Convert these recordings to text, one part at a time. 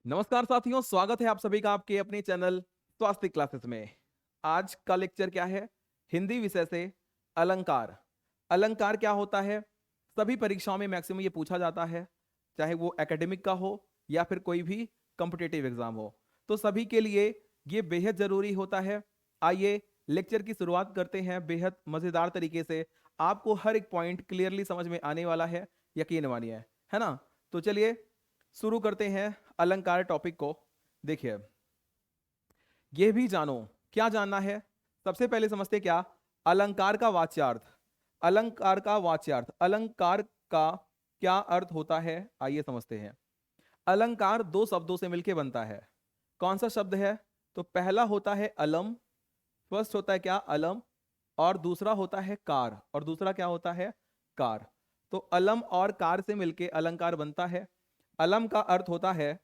नमस्कार साथियों, स्वागत है आप सभी का आपके अपने चैनल स्वास्थ्य क्लासेस में। आज का लेक्चर क्या है? हिंदी विषय से अलंकार। अलंकार क्या होता है? सभी परीक्षाओं में मैक्सिमम ये पूछा जाता है, चाहे वो एकेडमिक का हो या फिर कोई भी कॉम्पिटिटिव एग्जाम हो, तो सभी के लिए ये बेहद जरूरी होता है। आइए लेक्चर की शुरुआत करते हैं बेहद मजेदार तरीके से। आपको हर एक पॉइंट क्लियरली समझ में आने वाला है, यकीन मानिए, है ना? तो चलिए शुरू करते हैं अलंकार टॉपिक को। देखिए, यह भी जानो, क्या जानना है? सबसे पहले समझते क्या अलंकार का वाच्यार्थ। अलंकार का वाच्यार्थ, अलंकार का क्या अर्थ होता है, आइए समझते हैं। अलंकार दो शब्दों से मिलकर बनता है। कौन सा शब्द है? तो पहला होता है अलम, फर्स्ट होता है क्या? अलम। और दूसरा होता है कार, और दूसरा क्या होता है? कार। तो अलम और कार से मिलके अलंकार बनता है। अलम का अर्थ होता है,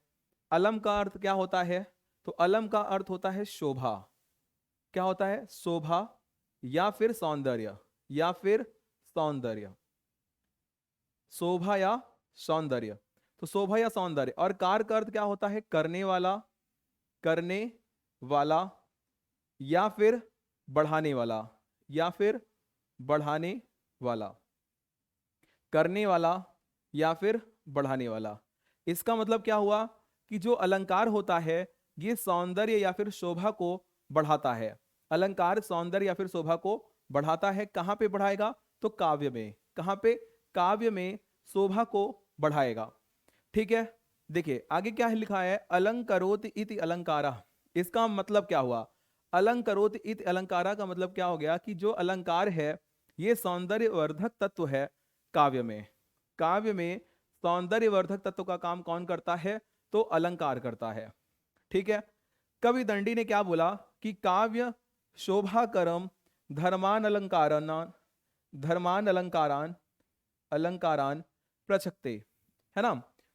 अलम का अर्थ क्या होता है? तो अलम का अर्थ होता है शोभा। क्या होता है? शोभा या फिर सौंदर्य, या फिर सौंदर्य, शोभा या सौंदर्य। तो शोभा या सौंदर्य। और कार का अर्थ क्या होता है? करने वाला, करने वाला, या फिर बढ़ाने वाला, या फिर बढ़ाने वाला, करने वाला या फिर बढ़ाने वाला। इसका मतलब क्या हुआ कि जो अलंकार होता है ये सौंदर्य या फिर शोभा को बढ़ाता है। अलंकार सौंदर्य या फिर शोभा को बढ़ाता है। कहां पे बढ़ाएगा? तो काव्य में। कहां पे? काव्य में शोभा को बढ़ाएगा। ठीक है, देखिए आगे क्या है लिखा है, अलंकरोति इति अलंकारा। इसका मतलब क्या हुआ? अलंकरोति इति अलंकारा का मतलब क्या हो गया कि जो अलंकार है ये सौंदर्यवर्धक तत्व है काव्य में। काव्य में सौंदर्यवर्धक तत्व का काम कौन करता है? तो अलंकार करता है। ठीक है, कवि दंडी ने क्या बोला कि काव्य शोभाकरम धर्मान अलंकारान, धर्मान अलंकारान, अलंकारान प्रचक्ते, है ना?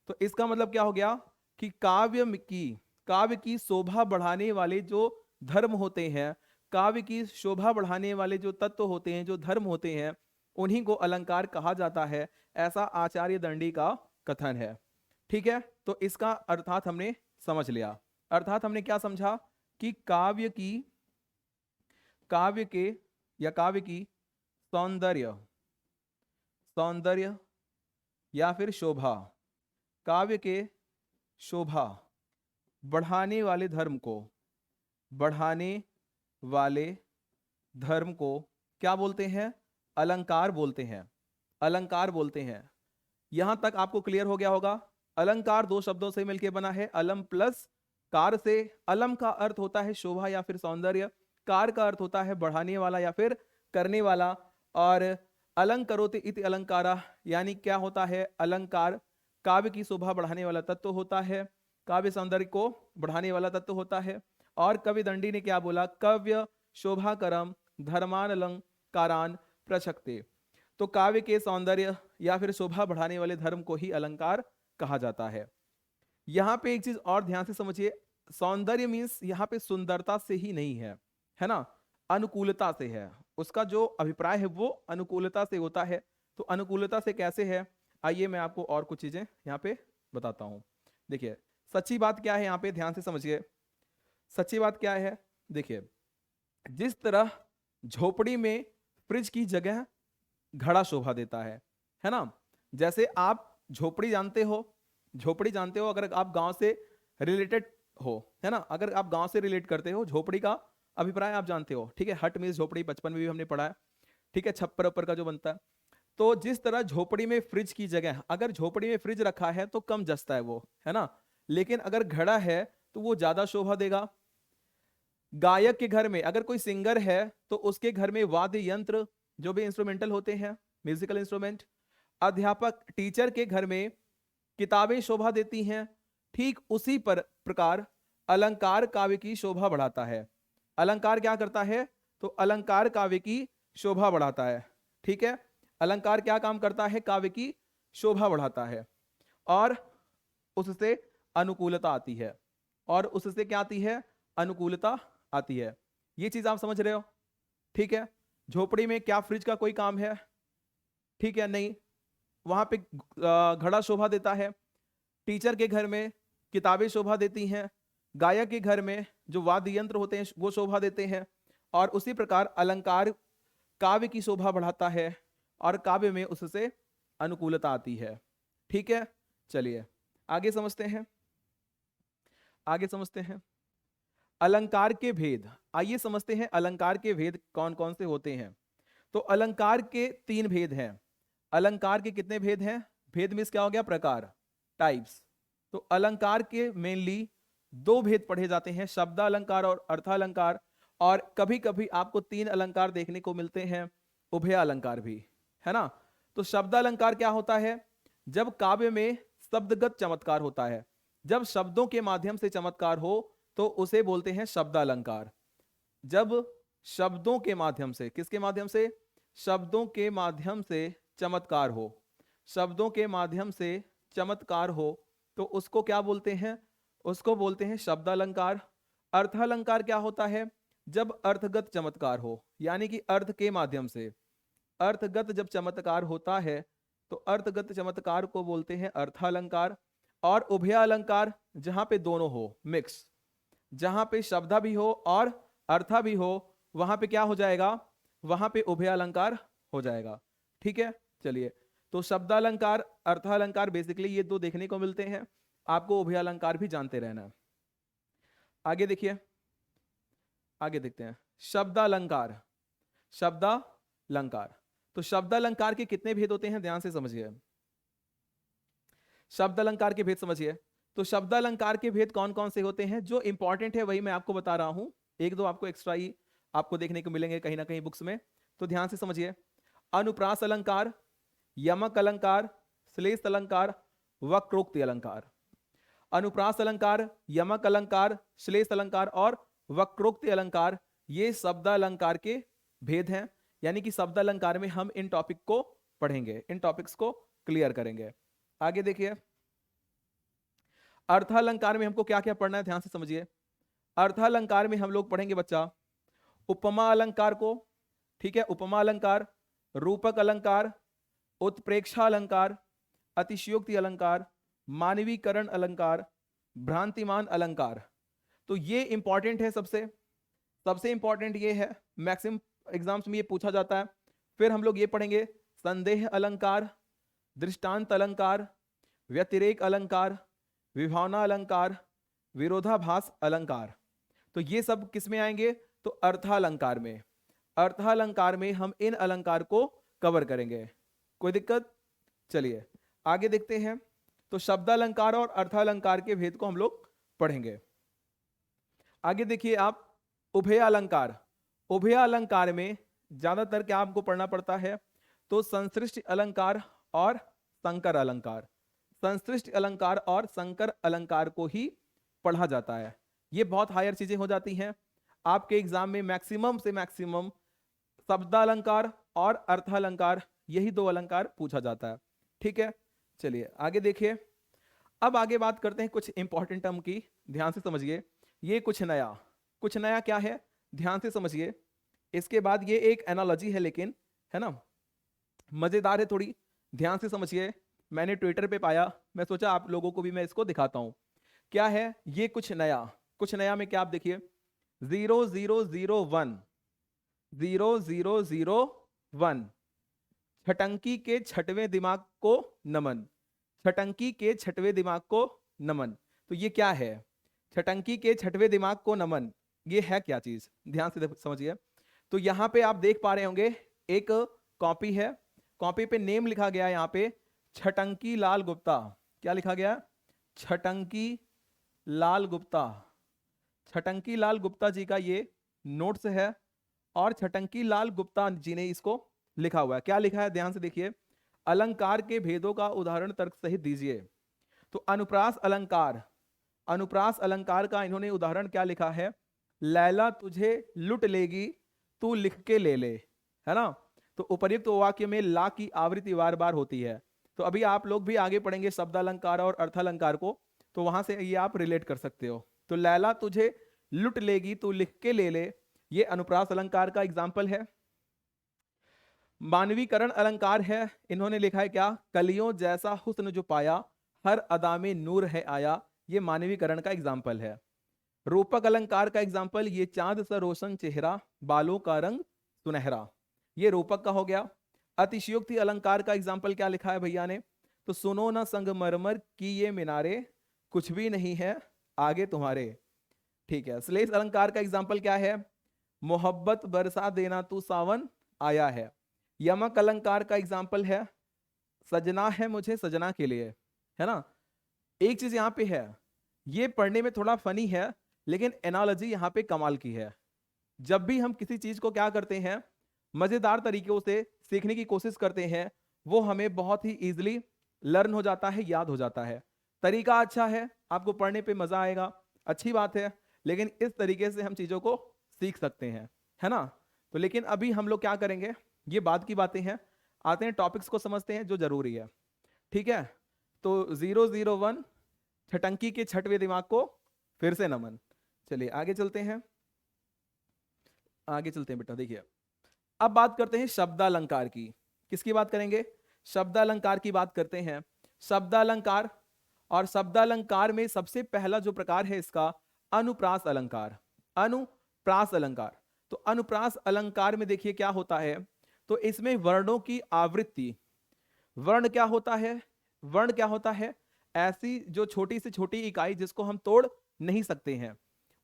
तो इसका मतलब क्या हो गया कि काव्य की शोभा बढ़ाने वाले जो धर्म होते हैं, काव्य की शोभा बढ़ाने वाले जो तत्व होते हैं, जो धर्म होते हैं, उन्हीं को अलंकार कहा जाता है। ऐसा आचार्य दंडी का कथन है। ठीक है, तो इसका अर्थात हमने समझ लिया। अर्थात हमने क्या समझा कि काव्य के या काव्य की सौंदर्य, सौंदर्य या फिर शोभा, काव्य के शोभा बढ़ाने वाले धर्म को, बढ़ाने वाले धर्म को क्या बोलते हैं? अलंकार बोलते हैं। अलंकार बोलते हैं। यहां तक आपको क्लियर हो गया होगा। अलंकार दो शब्दों से मिलकर बना है, अलम प्लस कार से। अलम का अर्थ होता है शोभा या फिर सौंदर्य, कार का अर्थ होता है बढ़ाने वाला या फिर करने वाला। और अलंकरोति इति अलंकारा यानी क्या होता है? अलंकार काव्य की शोभा बढ़ाने वाला तत्व होता है, काव्य सौंदर्य को बढ़ाने वाला तत्व होता है। और कवि दंडी ने क्या बोला? कव्य शोभाकरम धर्मान अलंकारान प्रचक्ते। तो काव्य के सौंदर्य या फिर शोभा बढ़ाने वाले धर्म को ही अलंकार कहा जाता है। यहां पे एक चीज और ध्यान से समझिए, सौंदर्य मीन्स यहां पे सुंदरता से ही नहीं है, है ना? अनुकूलता से है। उसका जो अभिप्राय है वो अनुकूलता से होता है। तो अनुकूलता से कैसे है, आइए मैं आपको और कुछ चीजें यहाँ पे बताता हूं। देखिए सच्ची बात क्या है, यहाँ पे ध्यान से समझिए। सच्ची बात क्या है? देखिए, जिस तरह झोपड़ी में फ्रिज की जगह घड़ा शोभा देता है ना? जैसे आप झोपड़ी जानते हो, झोपड़ी जानते हो, अगर आप गांव से रिलेटेड हो, है ना? अगर आप गांव से रिलेट करते हो, झोपड़ी का अभिप्राय आप जानते हो। ठीक है, हट मीन्स झोपड़ी, बचपन में भी हमने पढ़ा है। ठीक है, छप्पर ऊपर का जो बनता है। तो जिस तरह झोपड़ी में फ्रिज की जगह, अगर झोपड़ी में फ्रिज रखा है तो कम जचता है वो, है ना? लेकिन अगर घड़ा है तो वो ज्यादा शोभा देगा। गायक के घर में अगर कोई सिंगर है तो उसके घर में वाद्य यंत्र, जो भी इंस्ट्रूमेंटल होते हैं, म्यूजिकल इंस्ट्रूमेंट। अध्यापक टीचर के घर में किताबें शोभा देती हैं। ठीक उसी प्रकार अलंकार काव्य की शोभा बढ़ाता है। अलंकार क्या करता है? तो अलंकार काव्य की शोभा बढ़ाता है। ठीक है, अलंकार क्या काम करता है? काव्य की शोभा बढ़ाता है। और उससे अनुकूलता आती है। और उससे क्या आती है? अनुकूलता आती है। ये चीज आप समझ रहे हो? ठीक है, झोपड़ी में क्या फ्रिज का कोई काम है? ठीक है, नहीं। वहां पे घड़ा शोभा देता है। टीचर के घर में किताबें शोभा देती हैं, गायक के घर में जो वाद्य यंत्र होते हैं वो शोभा देते हैं, और उसी प्रकार अलंकार काव्य की शोभा बढ़ाता है और काव्य में उससे अनुकूलता आती है। ठीक है, चलिए आगे समझते हैं, आगे समझते हैं अलंकार के भेद। आइए समझते हैं अलंकार के भेद कौन कौन से होते हैं। तो अलंकार के 3 भेद हैं। अलंकार के कितने भेद हैं? भेद मीन्स क्या हो गया? प्रकार, टाइप्स। तो अलंकार के मेनली 2 भेद पढ़े जाते हैं, शब्दालंकार और अर्थालंकार, और कभी कभी आपको 3 अलंकार देखने को मिलते हैं, उभय अलंकार भी, है ना। तो शब्दालंकार क्या होता है? जब काव्य में शब्दगत चमत्कार होता है, जब शब्दों के माध्यम से चमत्कार हो तो उसे बोलते हैं शब्दालंकार। जब शब्दों के माध्यम से, किसके माध्यम से? शब्दों के माध्यम से चमत्कार हो, शब्दों के माध्यम से चमत्कार हो तो उसको क्या बोलते हैं? उसको बोलते हैं शब्दालंकार। अर्थालंकार क्या होता है? जब अर्थगत चमत्कार हो, यानी कि अर्थ के माध्यम से, अर्थगत जब चमत्कार होता है तो अर्थगत चमत्कार को बोलते हैं अर्थालंकार। और उभय अलंकार, जहां पे दोनों हो, मिक्स, जहां पे शब्दा भी हो और अर्था भी हो, वहां पे क्या हो जाएगा? वहां पे उभय अलंकार हो जाएगा। ठीक है, चलिए। तो शब्दालंकार, अर्थालंकार, बेसिकली ये 2 देखने को मिलते हैं, आपको उभय अलंकार भी जानते रहना है। आगे देखिए, आगे देखते हैं शब्दालंकार। शब्दालंकार, तो शब्दालंकार के कितने भेद होते हैं? ध्यान से समझिए, शब्दालंकार के भेद समझिए। तो शब्दालंकार के भेद कौन कौन से होते हैं? जो इंपॉर्टेंट है वही मैं आपको बता रहा हूं, 1-2 आपको एक्स्ट्रा ही आपको देखने को मिलेंगे कहीं ना कहीं बुक्स में, तो ध्यान से समझिए। अनुप्रास अलंकार, यमक अलंकार, श्लेष अलंकार, वक्रोक्ति अलंकार। अनुप्रास अलंकार, यमक अलंकार, श्लेष अलंकार और वक्रोक्ति अलंकार, ये शब्दालंकार के भेद हैं। यानी कि शब्दालंकार में हम इन टॉपिक को पढ़ेंगे, इन टॉपिक्स को क्लियर करेंगे। आगे देखिए, अर्थालंकार में हमको क्या क्या पढ़ना है? ध्यान से समझिए। अर्थालंकार में हम लोग पढ़ेंगे बच्चा उपमा अलंकार को, ठीक है, उपमा अलंकार, रूपक अलंकार, उत्प्रेक्षा अलंकार, अतिशयोक्ति अलंकार, मानवीकरण अलंकार, भ्रांतिमान अलंकार। तो ये इंपॉर्टेंट है, सबसे सबसे इंपॉर्टेंट ये है, मैक्सिमम एग्जाम्स में ये पूछा जाता है। फिर हम लोग ये पढ़ेंगे संदेह अलंकार, दृष्टांत अलंकार, व्यतिरेक अलंकार, विभावना अलंकार, विरोधाभास अलंकार। तो ये सब किस में आएंगे? तो अर्थालंकार में। अर्थालंकार में हम इन अलंकार को कवर करेंगे, कोई दिक्कत? चलिए आगे देखते हैं। तो शब्दालंकार और अर्थालंकार के भेद को हम लोग पढ़ेंगे। आगे देखिए आप, उभय अलंकार। उभय अलंकार में ज्यादातर क्या आपको पढ़ना पड़ता है? तो संश्लिष्ट अलंकार और संकर अलंकार। संश्लिष्ट अलंकार और संकर अलंकार को ही पढ़ा जाता है। ये बहुत हायर चीजें हो जाती हैं आपके एग्जाम में। मैक्सिमम से मैक्सिमम शब्दालंकार और अर्थालंकार, यही 2 अलंकार पूछा जाता है। ठीक है, चलिए आगे देखिए। अब आगे बात करते हैं कुछ इंपॉर्टेंट टर्म की, ध्यान से समझिए। ये कुछ नया क्या है? ध्यान से समझिए। इसके बाद ये एक एनालॉजी है, लेकिन है ना, मजेदार है थोड़ी, ध्यान से समझिए। मैंने ट्विटर पे पाया, मैं सोचा आप लोगों को भी मैं इसको दिखाता हूं। क्या है ये कुछ नया? कुछ नया में क्या, आप देखिए 0001, 0001, छटंकी के छठवें दिमाग को नमन। छटंकी के छठवें दिमाग को नमन। तो ये क्या है? छटंकी के छठवें दिमाग को नमन, ये है क्या चीज? ध्यान से समझिए। तो यहां पे आप देख पा रहे होंगे एक कॉपी है, कॉपी पे नेम लिखा गया है, यहां पे छटंकी लाल गुप्ता। क्या लिखा गया? छटंकी लाल गुप्ता। छटंकी लाल गुप्ता जी का ये नोट्स है, और छटंकी लाल गुप्ता जी ने इसको लिखा हुआ है। क्या लिखा है? ध्यान से देखिए। अलंकार के भेदों का उदाहरण तर्क सहित दीजिए। तो अनुप्रास अलंकार, अनुप्रास अलंकार का इन्होंने उदाहरण क्या लिखा है? लैला तुझे लुट लेगी तू लिख के ले ले, है ना। तो उपर्युक्त वाक्य में ला की आवृत्ति बार बार होती है। तो अभी आप लोग भी आगे पढ़ेंगे शब्दालंकार और अर्थालंकार को, तो वहां से ये आप रिलेट कर सकते हो। तो लैला तुझे लुट लेगी तू लिख के ले ले, ये अनुप्रास अलंकार का एग्जाम्पल है। मानवीकरण अलंकार है, इन्होंने लिखा है क्या? कलियों जैसा हुस्न जो पाया, हर अदा में नूर है आया, ये मानवीकरण का एग्जाम्पल है। रूपक अलंकार का एग्जाम्पल, ये चांद सा रोशन चेहरा, बालों का रंग सुनहरा, ये रूपक का हो गया। अतिशयोक्ति अलंकार का एग्जाम्पल क्या लिखा है भैया ने, तो सुनो ना संगमरमर की ये मीनारे, कुछ भी नहीं है आगे तुम्हारे। ठीक है। श्लेष अलंकार का एग्जाम्पल क्या है, मोहब्बत बरसा देना तू सावन आया है। यमक अलंकार का एग्जाम्पल है, सजना है मुझे सजना के लिए, है ना। एक चीज यहां पे है, ये पढ़ने में थोड़ा फनी है, लेकिन एनालॉजी यहां पे कमाल की है। जब भी हम किसी चीज को क्या करते हैं, मजेदार तरीकों से सीखने की कोशिश करते हैं, वो हमें बहुत ही इजीली लर्न हो जाता है, याद हो जाता है। तरीका अच्छा है, आपको पढ़ने पे मजा आएगा, अच्छी बात है, लेकिन इस तरीके से हम चीजों को सीख सकते हैं, है ना। तो लेकिन अभी हम लोग क्या करेंगे, ये बाद की बातें हैं, आते हैं टॉपिक्स को समझते हैं जो जरूरी है। ठीक है। तो 001 छटंकी के छठवें दिमाग को फिर से नमन। चलिए आगे चलते हैं, आगे चलते हैं बेटा। देखिए अब बात करते हैं शब्दालंकार की। किसकी बात करेंगे, शब्दालंकार की बात करते हैं। शब्दालंकार, और शब्दालंकार में सबसे पहला जो प्रकार है इसका, अनुप्रास अलंकार। अनुप्रास अलंकार, तो अनुप्रास अलंकार में देखिए क्या होता है, तो इसमें वर्णों की आवृत्ति, वर्ण क्या होता है, वर्ण क्या होता है, ऐसी जो छोटी से छोटी इकाई जिसको हम तोड़ नहीं सकते हैं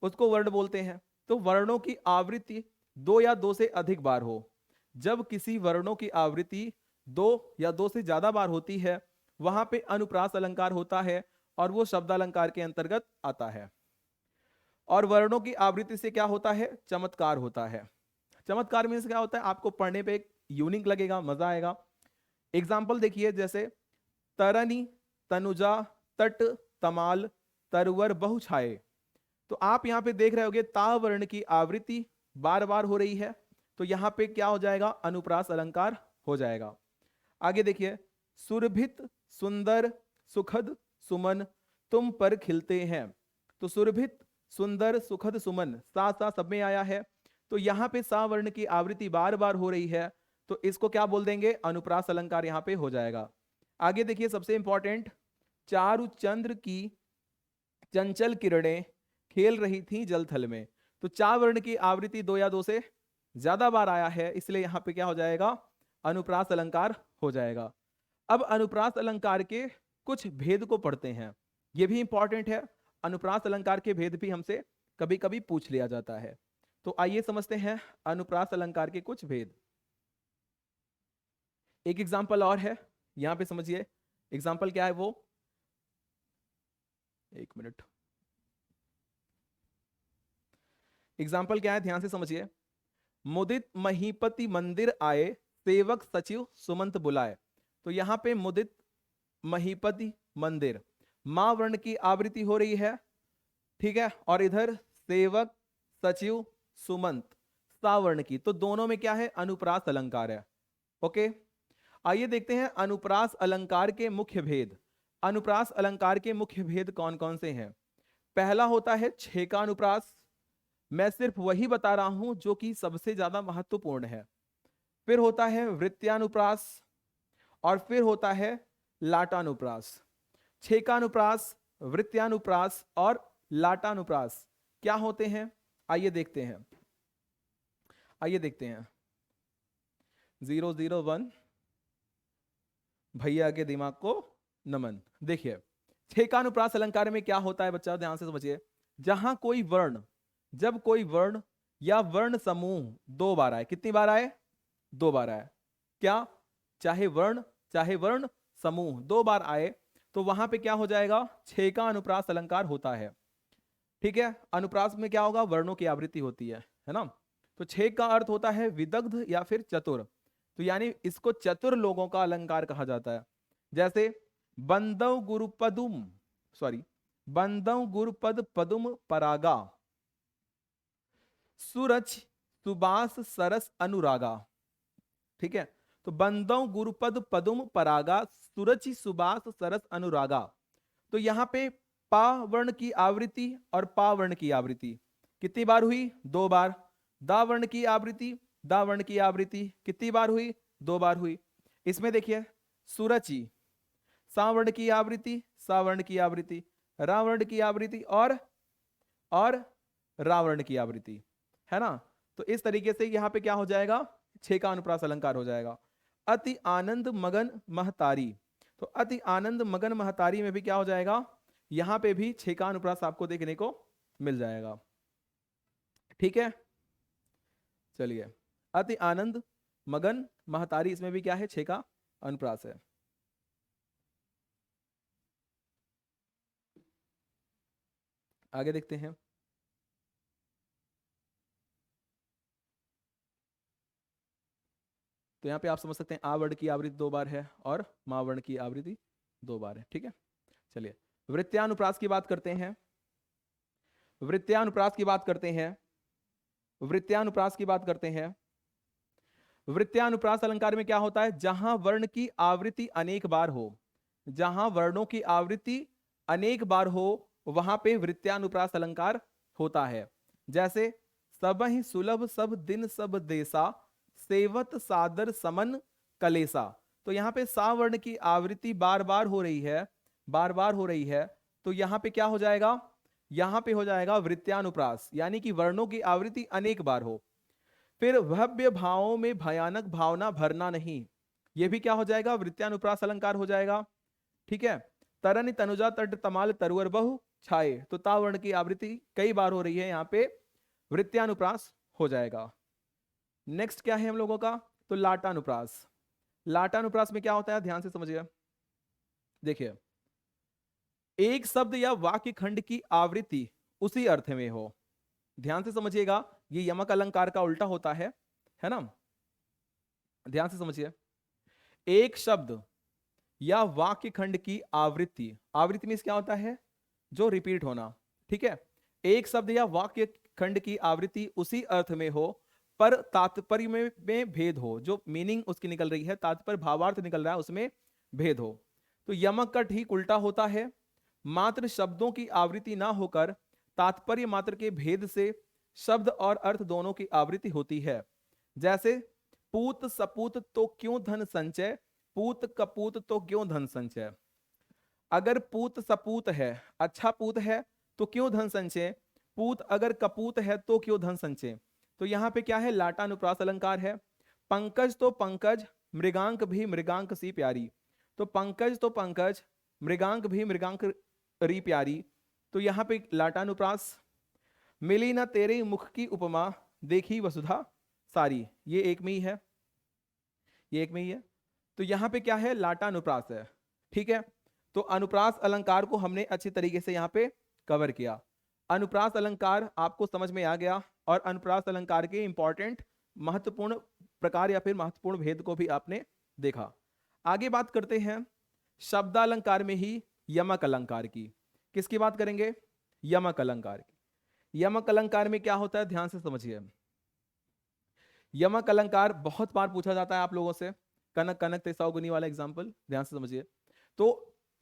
उसको वर्ण बोलते हैं। तो वर्णों की आवृत्ति दो या दो से अधिक बार हो, जब किसी वर्णों की आवृत्ति दो या दो से ज्यादा बार होती है वहां पे अनुप्रास अलंकार होता है, और वो शब्दालंकार के अंतर्गत आता है। और वर्णों की आवृत्ति से क्या होता है, चमत्कार होता है। चमत्कार में क्या होता है, आपको पढ़ने पे एक यूनिक लगेगा, मजा आएगा। एग्जाम्पल देखिए, जैसे तरनी, तनुजा, तट, तमाल, तरवर, बहुछाए। तो आप यहां पे देख रहे होगे ता वर्ण की आवृत्ति बार बार हो रही है, तो यहां पे क्या हो जाएगा, अनुप्रास अलंकार हो जाएगा। आगे देखिए, सुरभित, सुंदर, सुखद, सुमन, तुम पर खिलते हैं। तो सुरभित, सुंदर, सुखद, सुमन साथ साथ सब में आया है, तो यहां पे सा वर्ण की आवृत्ति बार बार हो रही है, तो इसको क्या बोल देंगे, अनुप्रास अलंकार यहां पे हो जाएगा। आगे देखिए सबसे इंपॉर्टेंट, चारु चंद्र की चंचल किरणें खेल रही थी जल थल में। तो चा वर्ण की आवृत्ति दो या दो से ज्यादा बार आया है, इसलिए यहां पे क्या हो जाएगा, अनुप्रास अलंकार हो जाएगा। अब अनुप्रास अलंकार के कुछ भेद को पढ़ते हैं, ये भी इंपॉर्टेंट है। अनुप्रास अलंकार के भेद भी हमसे कभी कभी पूछ लिया जाता है, तो आइए समझते हैं अनुप्रास अलंकार के कुछ भेद। एक एग्जाम्पल और है, यहां पे समझिए एग्जाम्पल क्या है वो, एक मिनट, एग्जाम्पल क्या है ध्यान से समझिए। मुदित महीपति मंदिर आए, सेवक सचिव सुमंत बुलाए। तो यहां पे मुदित महीपति मंदिर, मां वर्ण की आवृत्ति हो रही है, ठीक है, और इधर सेवक सचिव सुमंत सा वर्ण की, तो दोनों में क्या है, अनुप्रास अलंकार है। ओके, आइए देखते हैं अनुप्रास अलंकार के मुख्य भेद। अनुप्रास अलंकार के मुख्य भेद कौन कौन से हैं। पहला होता है छेका अनुप्रास, मैं सिर्फ वही बता रहा हूं जो कि सबसे ज्यादा महत्वपूर्ण है। फिर होता है वृत्यानुप्रास, और फिर होता है लाटानुप्रास। छेकानुप्रास, वृत्यानुप्रास और लाटानुप्रास क्या होते हैं, आइए देखते हैं, आइए देखते हैं। 001 भैया के दिमाग को नमन। देखिए छेकानुप्रास अलंकार में क्या होता है बच्चा, ध्यान से समझिए। जहां कोई वर्ण, जब कोई वर्ण या वर्ण समूह दो बार आए, कितनी बार आए, दो बार आए, क्या, चाहे वर्ण समूह दो बार आए, तो वहां पे क्या हो जाएगा, छेका अनुप्रास अलंकार होता है। ठीक है, अनुप्रास में क्या होगा, वर्णों की आवृत्ति होती है ना। तो छेक का अर्थ होता है विदग्ध या फिर चतुर, तो यानी इसको चतुर लोगों का अलंकार कहा जाता है। जैसे बंदव गुरुपदुम, सॉरी, बंदव गुरुपद पदुम परागा, सुरच सुबास सरस अनुरागा। ठीक है, तो बंदव गुरुपद पदुम परागा, सुरचि सुबास सरस अनुरागा। तो यहां पे पा वर्ण की आवृत्ति और पा वर्ण की आवृत्ति कितनी बार हुई, दो बार। दा वर्ण की आवृत्ति, दा वर्ण की आवृत्ति कितनी बार हुई, दो बार हुई। इसमें देखिए सुरचि, सा वर्ण की आवृत्ति, सा वर्ण की आवृत्ति, रावण की आवृत्ति और रावण की आवृत्ति, है ना। तो इस तरीके से यहां पे क्या हो जाएगा, 6 का अनुप्रास अलंकार हो जाएगा। अति आनंद मगन महतारी, तो अति आनंद मगन महतारी में भी क्या हो जाएगा, यहां पे भी 6 का अनुप्रास आपको देखने को मिल जाएगा। ठीक है, चलिए, अति आनंद मगन महतारी, इसमें भी क्या है, 6 का अनुप्रास है। आगे देखते हैं। तो यहाँ पे आप समझ सकते हैं आ वर्ण की आवृत्ति 2 बार है और मा वर्ण की आवृत्ति 2 बार है। ठीक है, चलिए वृत्त्यानुप्रास की बात करते हैं। वृत्त्यानुप्रास की बात करते हैं। वृत्त्यानुप्रास की बात करते हैं। वृत्त्यानुप्रास अलंकार में क्या होता है, जहां वर्ण की आवृत्ति अनेक बार हो, जहां वर्णों की आवृत्ति अनेक बार हो, वहां पे वृत्त्यानुप्रास अलंकार होता है। जैसे सबहि सुलभ सब दिन सब देसा, सेवत सादर समन कलेसा। तो यहां पे सा वर्ण की आवृत्ति बार बार हो रही है, बार बार हो रही है, तो यहां पे क्या हो जाएगा, यहां पे हो जाएगा वृत्त्यानुप्रास, यानी कि वर्णों की आवृत्ति अनेक बार हो। फिर भव्य भावों में भयानक भावना भरना नहीं, यह भी क्या हो जाएगा, वृत्त्यानुप्रास अलंकार हो जाएगा। ठीक है, तरन तनुजा तट तमाल तरुवर बहु छाए, तो ता वर्ण की आवृत्ति कई बार हो रही है, यहां पे वृत्त्यानुप्रास हो जाएगा। नेक्स्ट क्या है हम लोगों का, तो लाटानुप्रास। लाटानुप्रास में क्या होता है, ध्यान से समझिए। देखिए, एक शब्द या वाक्य खंड की आवृत्ति उसी अर्थ में हो, ध्यान से समझिएगा, ये यमक अलंकार का उल्टा होता है ना। ध्यान से समझिए, एक शब्द या वाक्य खंड की आवृत्ति, आवृत्ति में क्या होता है, जो रिपीट होना। ठीक है, एक शब्द या वाक्य खंड की आवृत्ति उसी अर्थ में हो पर तात्पर्य में भेद हो, जो मीनिंग उसकी निकल रही है, तात्पर्य भावार्थ निकल रहा है, उसमें भेद हो। तो यमक का ठीक उल्टा होता है, मात्र शब्दों की आवृत्ति ना होकर तात्पर्य मात्र के भेद से शब्द और अर्थ दोनों की आवृत्ति होती है। जैसे पूत सपूत तो क्यों धन संचय, पूत कपूत तो क्यों धन संचय। अगर पूत सपूत है, अच्छा पूत है, तो क्यों धन संचय, पूत अगर कपूत है तो क्यों धन संचय। तो यहां पे क्या है, लाटानुप्रास अलंकार है। पंकज तो पंकज, मृगांक भी मृगांक सी प्यारी, तो पंकज तो पंकज, मृगांक भी मृगांक री प्यारी, तो यहां पे लाटानुप्रास। मिली ना तेरे मुख की उपमा, देखी वसुधा सारी, ये एक में ही है, ये एक में ही है, तो यहां पे क्या है, लाटानुप्रास है। ठीक है, तो अनुप्रास अलंकार को हमने अच्छी तरीके से यहां पे कवर किया। अनुप्रास अलंकार आपको समझ में आ गया, और अनुप्रास अलंकार के इंपॉर्टेंट महत्वपूर्ण प्रकार या फिर महत्वपूर्ण भेद को भी आपने देखा। आगे बात करते हैं शब्दालंकार में ही यमक अलंकार की। किसकी बात करेंगे, यमक अलंकार की। यमक अलंकार में क्या होता है, ध्यान से समझिए। यमक अलंकार बहुत बार पूछा जाता है आप लोगों से, कनक कनक ते सौगुनी वाला एग्जाम्पल, ध्यान से समझिए। तो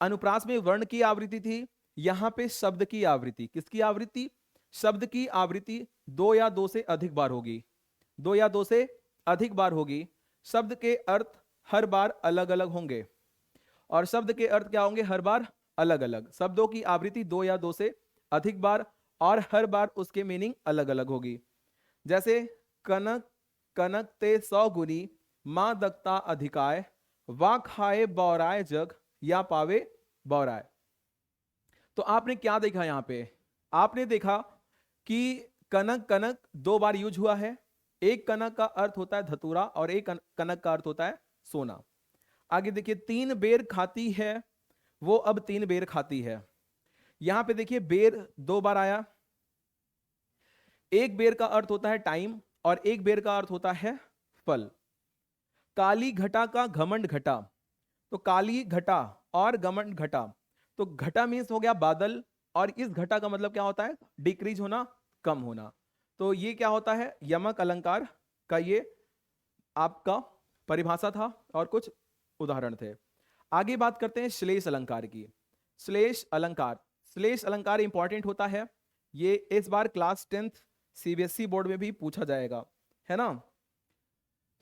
अनुप्रास में वर्ण की आवृत्ति थी, यहां पे शब्द की आवृत्ति, किसकी आवृत्ति, शब्द की आवृत्ति 2 या 2 से अधिक बार होगी, 2 या 2 से अधिक बार होगी। शब्द के अर्थ हर बार अलग अलग होंगे, और शब्द के अर्थ क्या होंगे, हर बार अलग अलग। शब्दों की आवृत्ति 2 या 2 से अधिक बार, और हर बार उसके मीनिंग अलग अलग होगी। जैसे कनक कनक ते 100 गुनी, मां दक्ता अधिकाय, वा खाए बौराय जग, या पावे बौराय। तो आपने क्या देखा यहां पे, आपने देखा कि कनक कनक 2 बार यूज हुआ है। एक कनक का अर्थ होता है धतूरा, और एक कनक का अर्थ होता है सोना। आगे देखिए, 3 बेर खाती है, वो अब 3 बेर खाती है। यहां पे देखिए बेर 2 बार आया। एक बेर का अर्थ होता है टाइम, और एक बेर का अर्थ होता है फल। काली घटा का घमंड घटा, तो काली घटा और घमंड घटा, तो घटा मीन्स हो गया बादल, और इस घटा का मतलब क्या होता है, डिक्रीज होना, कम होना। तो ये क्या होता है, यमक अलंकार का ये आपका परिभाषा था, और कुछ उदाहरण थे। आगे बात करते हैं श्लेष अलंकार की। श्लेष अलंकार, श्लेष अलंकार इंपॉर्टेंट होता है, ये इस बार क्लास 10th सीबीएसई बोर्ड में भी पूछा जाएगा, है ना।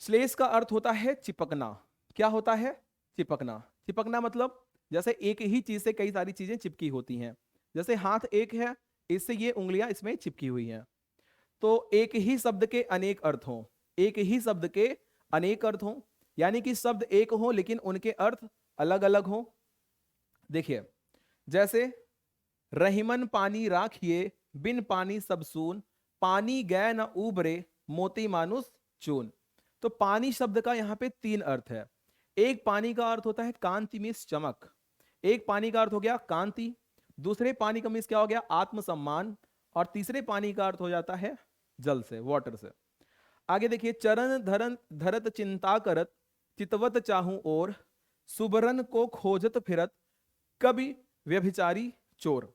श्लेष का अर्थ होता है चिपकना। क्या होता है, चिपकना। चिपकना मतलब जैसे एक ही चीज से कई सारी चीजें चिपकी होती हैं, जैसे हाथ एक है, इससे ये उंगलियां इसमें चिपकी हुई हैं। तो एक ही शब्द के अनेक अर्थ हों, एक ही शब्द के अनेक अर्थ हों, यानी कि शब्द एक हो लेकिन उनके अर्थ अलग अलग हों। देखिए, जैसे रहीमन पानी राखिए, बिन पानी सब सून, पानी गए न उबरे, मोती मानुस चून। तो पानी शब्द का यहाँ पे तीन अर्थ है। एक पानी का अर्थ होता है कांति मीन्स चमक, एक पानी का अर्थ हो गया कांति, दूसरे पानी का मीन्स क्या हो गया आत्मसम्मान, और तीसरे पानी का अर्थ हो जाता है जल से, वाटर से। आगे देखिए, चरण धरन धरत चिंता करत, चितवत चाहूं और, सुबरन को खोजत फिरत, कभी व्यभिचारी चोर।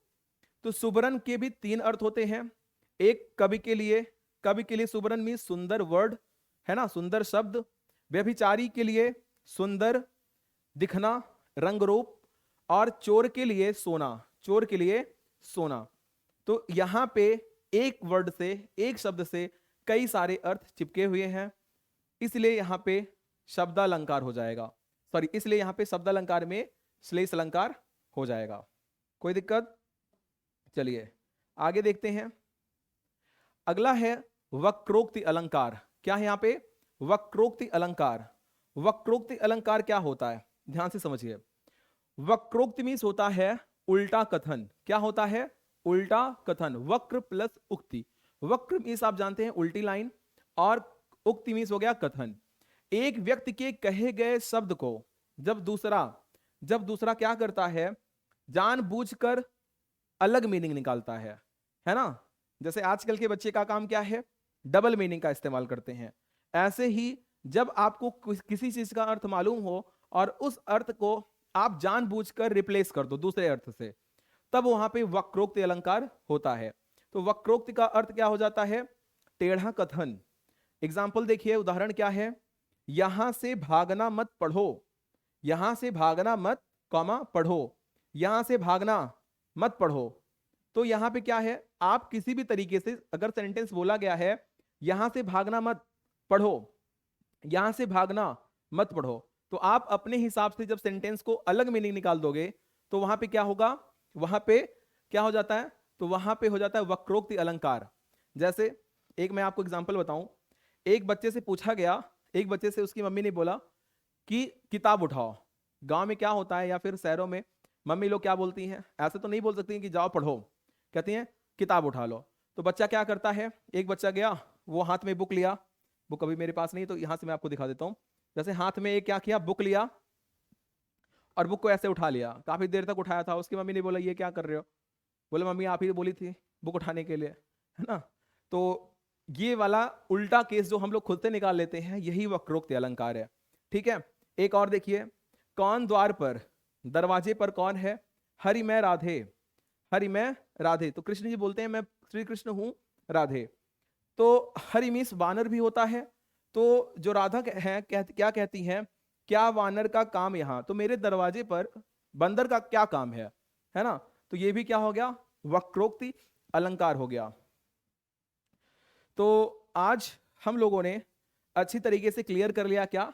तो सुबरन के भी तीन अर्थ होते हैं। एक कवि के लिए सुबरन मीन्स सुंदर वर्ड, है ना, सुंदर शब्द। व्यभिचारी के लिए सुंदर, दिखना, रंग रूप। और चोर के लिए सोना, चोर के लिए सोना। तो यहां पे एक वर्ड से, एक शब्द से कई सारे अर्थ चिपके हुए हैं, इसलिए यहां पे शब्दालंकार हो जाएगा। सॉरी, इसलिए यहां पे शब्दालंकार में श्लेष अलंकार हो जाएगा। कोई दिक्कत? चलिए आगे देखते हैं। अगला है वक्रोक्ति अलंकार। क्या है यहां पे? वक्रोक्ति अलंकार। वक्रोक्ति अलंकार क्या होता है, ध्यान से समझिए। वक्रोक्ति मीन्स होता है उल्टा कथन। क्या होता है? उल्टा कथन। वक्र प्लस उक्ति। वक्र मीन्स आप जानते हैं उल्टी लाइन, और उक्ति मीन्स हो गया कथन। एक व्यक्ति के कहे गए शब्द को जब दूसरा क्या करता है, जानबूझकर अलग मीनिंग निकालता है ना। जैसे आजकल के बच्चे का काम क्या है, डबल मीनिंग का इस्तेमाल करते हैं। ऐसे ही जब आपको किसी चीज का अर्थ मालूम हो और उस अर्थ को आप जानबूझकर रिप्लेस कर दो दूसरे अर्थ से, तब वहां पे वक्रोक्ति अलंकार होता है। तो वक्रोक्ति का अर्थ क्या हो जाता है? टेढ़ा कथन। एग्जाम्पल देखिए, उदाहरण क्या है? यहां से भागना मत पढ़ो, यहां से भागना मत कॉमा पढ़ो, यहां से भागना मत पढ़ो। तो यहां पे क्या है, आप किसी भी तरीके से अगर सेंटेंस बोला गया है यहां से भागना मत पढ़ो, यहां से भागना मत पढ़ो, तो आप अपने हिसाब से जब सेंटेंस को अलग मीनिंग निकाल दोगे तो वहां पे क्या होगा, वहां पे क्या हो जाता है? तो वहां पे हो जाता है वक्रोक्ति अलंकार। जैसे एक मैं आपको एग्जांपल बताऊं, एक बच्चे से पूछा गया, एक बच्चे से उसकी मम्मी ने बोला कि किताब उठाओ। गांव में क्या होता है या फिर शहरों में मम्मी लोग क्या बोलती हैं, ऐसे तो नहीं बोल सकती हैं कि जाओ पढ़ो, कहती हैं किताब उठा लो। तो बच्चा क्या करता है, एक बच्चा गया, वो हाथ में बुक लिया, बुक अभी मेरे पास नहीं तो यहां से मैं आपको दिखा देता हूं। जैसे हाथ में एक क्या किया, बुक लिया और बुक को ऐसे उठा लिया, काफी देर तक उठाया था। उसकी मम्मी ने बोला ये क्या कर रहे हो? बोले मम्मी आप ही बोली थी बुक उठाने के लिए, है ना। तो ये वाला उल्टा केस जो हम लोग खुद से निकाल लेते हैं, यही वक्रोक्ति अलंकार है। ठीक है, एक और देखिए, कौन द्वार पर, दरवाजे पर कौन है? हरि मैं राधे, हरि मैं राधे। तो कृष्ण जी बोलते हैं मैं श्री कृष्ण हूं राधे। तो हरि मीन्स वानर भी होता है। तो जो राधा है क्या कहती हैं, क्या वानर का काम यहाँ, तो मेरे दरवाजे पर बंदर का क्या काम है ना। तो ये भी क्या हो गया, वक्रोक्ति अलंकार हो गया। तो आज हम लोगों ने अच्छी तरीके से क्लियर कर लिया क्या,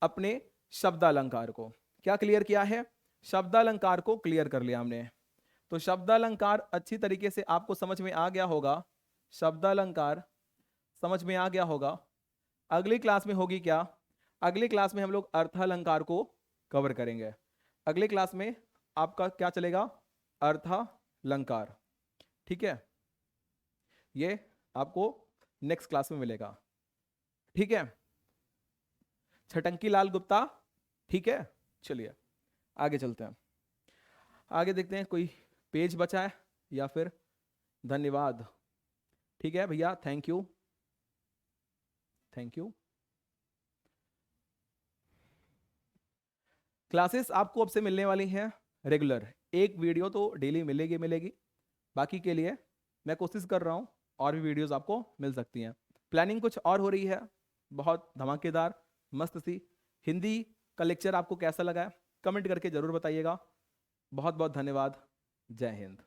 अपने शब्दालंकार को। क्या क्लियर किया है? शब्दालंकार को क्लियर कर लिया हमने। तो शब्दालंकार अच्छी तरीके से आपको समझ में आ गया होगा, शब्दालंकार समझ में आ गया होगा। अगली क्लास में होगी क्या, अगली क्लास में हम लोग अर्थालंकार को कवर करेंगे। अगली क्लास में आपका क्या चलेगा, अर्थालंकार। ठीक है, ये आपको नेक्स्ट क्लास में मिलेगा। ठीक है, छटंकी लाल गुप्ता। ठीक है, चलिए आगे चलते हैं, आगे देखते हैं कोई पेज बचा है या फिर धन्यवाद। ठीक है भैया, thank you, thank you. Classes आपको अब से मिलने वाली हैं रेगुलर, एक वीडियो तो डेली मिलेगी। बाकी के लिए मैं कोशिश कर रहा हूं और भी वीडियोस आपको मिल सकती हैं। प्लानिंग कुछ और हो रही है, बहुत धमाकेदार मस्त सी। हिंदी का लेक्चर आपको कैसा लगा है कमेंट करके जरूर बताइएगा। बहुत बहुत धन्यवाद, जय हिंद।